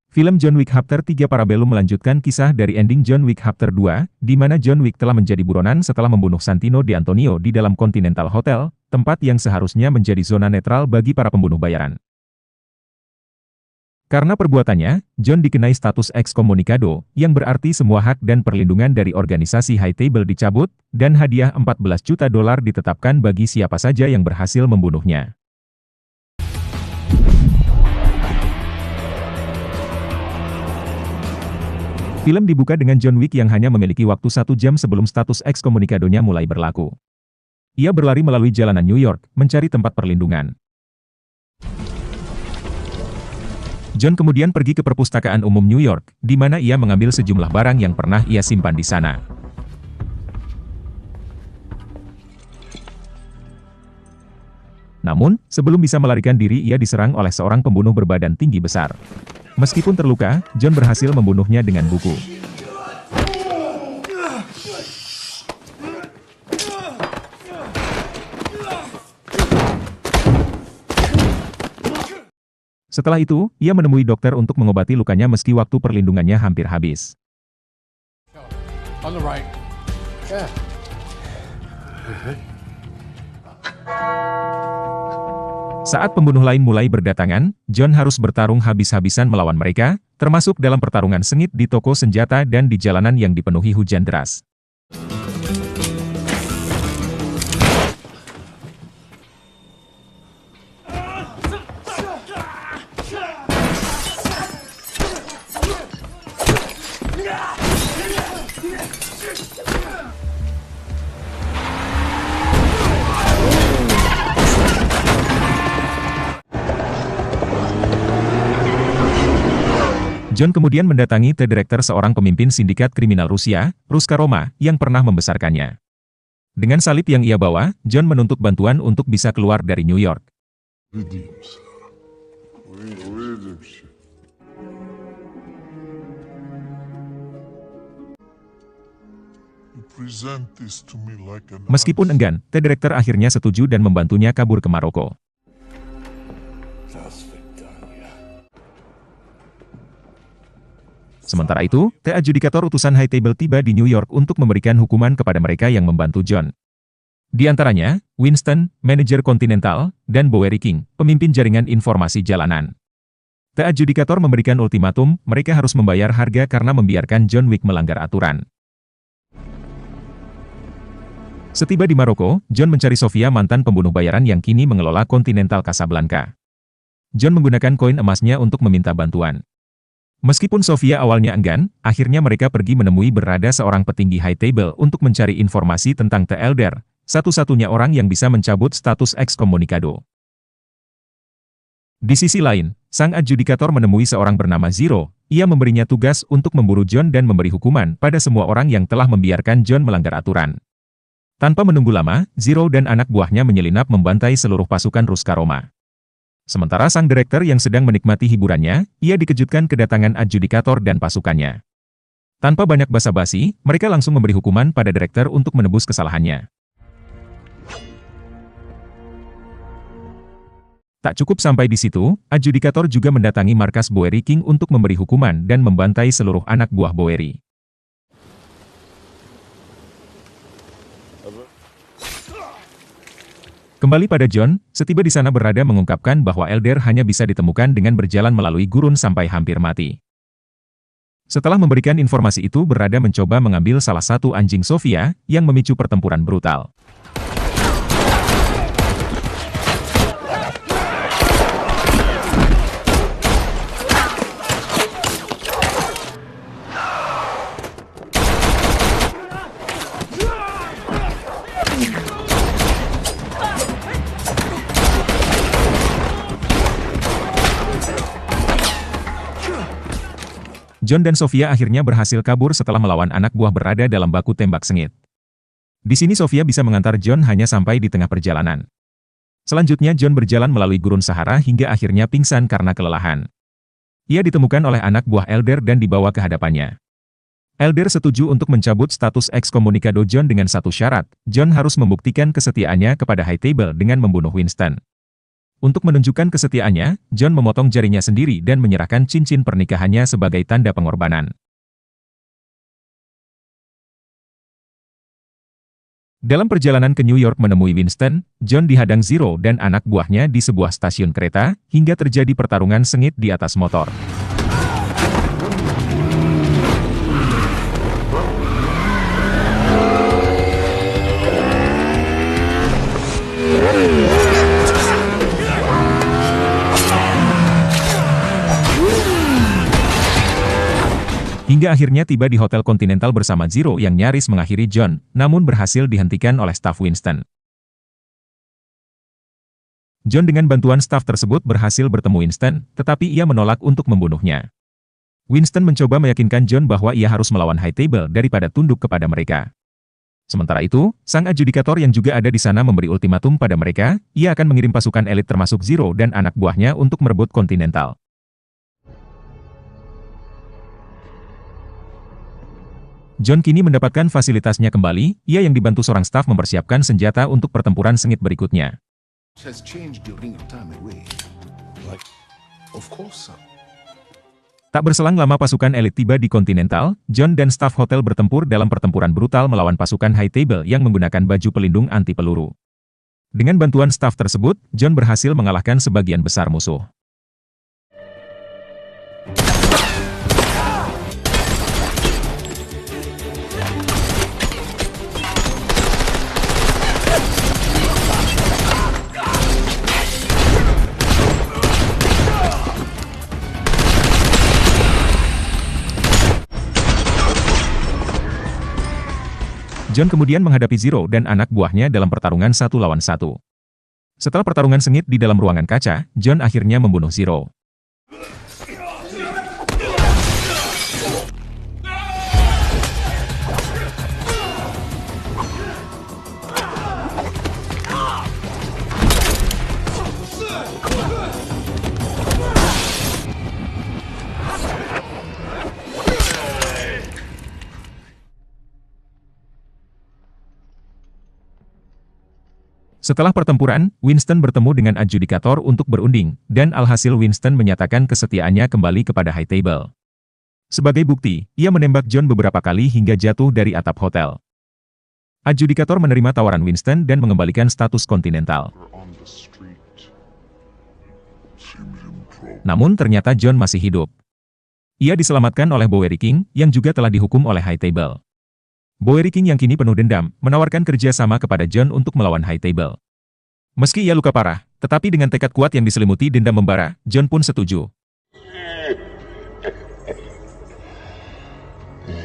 Film John Wick Chapter 3 Parabellum melanjutkan kisah dari ending John Wick Chapter 2, di mana John Wick telah menjadi buronan setelah membunuh Santino de Antonio di dalam Continental Hotel, tempat yang seharusnya menjadi zona netral bagi para pembunuh bayaran. Karena perbuatannya, John dikenai status excommunicado, yang berarti semua hak dan perlindungan dari organisasi High Table dicabut, dan hadiah $14 juta ditetapkan bagi siapa saja yang berhasil membunuhnya. Film dibuka dengan John Wick yang hanya memiliki waktu 1 jam sebelum status excommunicadonya mulai berlaku. Ia berlari melalui jalanan New York, mencari tempat perlindungan. John kemudian pergi ke perpustakaan umum New York, di mana ia mengambil sejumlah barang yang pernah ia simpan di sana. Namun, sebelum bisa melarikan diri ia diserang oleh seorang pembunuh berbadan tinggi besar. Meskipun terluka, John berhasil membunuhnya dengan buku. Setelah itu, ia menemui dokter untuk mengobati lukanya meski waktu perlindungannya hampir habis. On the right. Yeah. Saat pembunuh lain mulai berdatangan, John harus bertarung habis-habisan melawan mereka, termasuk dalam pertarungan sengit di toko senjata dan di jalanan yang dipenuhi hujan deras. John kemudian mendatangi The Director, seorang pemimpin sindikat kriminal Rusia, Ruska Roma, yang pernah membesarkannya. Dengan salib yang ia bawa, John menuntut bantuan untuk bisa keluar dari New York. Meskipun enggan, The Director akhirnya setuju dan membantunya kabur ke Maroko. Sementara itu, The Adjudicator utusan High Table tiba di New York untuk memberikan hukuman kepada mereka yang membantu John. Di antaranya, Winston, manajer Continental, dan Bowery King, pemimpin jaringan informasi jalanan. The Adjudicator memberikan ultimatum, mereka harus membayar harga karena membiarkan John Wick melanggar aturan. Setiba di Maroko, John mencari Sofia, mantan pembunuh bayaran yang kini mengelola Continental Casablanca. John menggunakan koin emasnya untuk meminta bantuan. Meskipun Sofia awalnya enggan, akhirnya mereka pergi menemui berada seorang petinggi High Table untuk mencari informasi tentang The Elder, satu-satunya orang yang bisa mencabut status excommunicado. Di sisi lain, sang adjudikator menemui seorang bernama Zero. Ia memberinya tugas untuk memburu John dan memberi hukuman pada semua orang yang telah membiarkan John melanggar aturan. Tanpa menunggu lama, Zero dan anak buahnya menyelinap membantai seluruh pasukan Ruska Roma. Sementara sang direktur yang sedang menikmati hiburannya, ia dikejutkan kedatangan adjudikator dan pasukannya. Tanpa banyak basa-basi, mereka langsung memberi hukuman pada direktur untuk menebus kesalahannya. Tak cukup sampai di situ, adjudikator juga mendatangi markas Bowery King untuk memberi hukuman dan membantai seluruh anak buah Bowery. Kembali pada John, setiba di sana berada mengungkapkan bahwa Elder hanya bisa ditemukan dengan berjalan melalui gurun sampai hampir mati. Setelah memberikan informasi itu, berada mencoba mengambil salah satu anjing Sofia, yang memicu pertempuran brutal. John dan Sofia akhirnya berhasil kabur setelah melawan anak buah berada dalam baku tembak sengit. Di sini Sofia bisa mengantar John hanya sampai di tengah perjalanan. Selanjutnya John berjalan melalui gurun Sahara hingga akhirnya pingsan karena kelelahan. Ia ditemukan oleh anak buah Elder dan dibawa ke hadapannya. Elder setuju untuk mencabut status excommunicado John dengan satu syarat, John harus membuktikan kesetiaannya kepada High Table dengan membunuh Winston. Untuk menunjukkan kesetiaannya, John memotong jarinya sendiri dan menyerahkan cincin pernikahannya sebagai tanda pengorbanan. Dalam perjalanan ke New York menemui Winston, John dihadang Zero dan anak buahnya di sebuah stasiun kereta, hingga terjadi pertarungan sengit di atas motor. Hingga akhirnya tiba di Hotel Continental bersama Zero yang nyaris mengakhiri John, namun berhasil dihentikan oleh staf Winston. John dengan bantuan staf tersebut berhasil bertemu Winston, tetapi ia menolak untuk membunuhnya. Winston mencoba meyakinkan John bahwa ia harus melawan High Table daripada tunduk kepada mereka. Sementara itu, sang adjudikator yang juga ada di sana memberi ultimatum pada mereka, ia akan mengirim pasukan elit termasuk Zero dan anak buahnya untuk merebut Continental. John kini mendapatkan fasilitasnya kembali, ia yang dibantu seorang staf mempersiapkan senjata untuk pertempuran sengit berikutnya. Tak berselang lama pasukan elit tiba di Continental, John dan staf hotel bertempur dalam pertempuran brutal melawan pasukan High Table yang menggunakan baju pelindung anti peluru. Dengan bantuan staf tersebut, John berhasil mengalahkan sebagian besar musuh. John kemudian menghadapi Zero dan anak buahnya dalam pertarungan 1 lawan 1. Setelah pertarungan sengit di dalam ruangan kaca, John akhirnya membunuh Zero. Setelah pertempuran, Winston bertemu dengan adjudikator untuk berunding, dan alhasil Winston menyatakan kesetiaannya kembali kepada High Table. Sebagai bukti, ia menembak John beberapa kali hingga jatuh dari atap hotel. Adjudikator menerima tawaran Winston dan mengembalikan status Continental. Namun ternyata John masih hidup. Ia diselamatkan oleh Bowery King, yang juga telah dihukum oleh High Table. Bowery King yang kini penuh dendam, menawarkan kerja sama kepada John untuk melawan High Table. Meski ia luka parah, tetapi dengan tekad kuat yang diselimuti dendam membara, John pun setuju.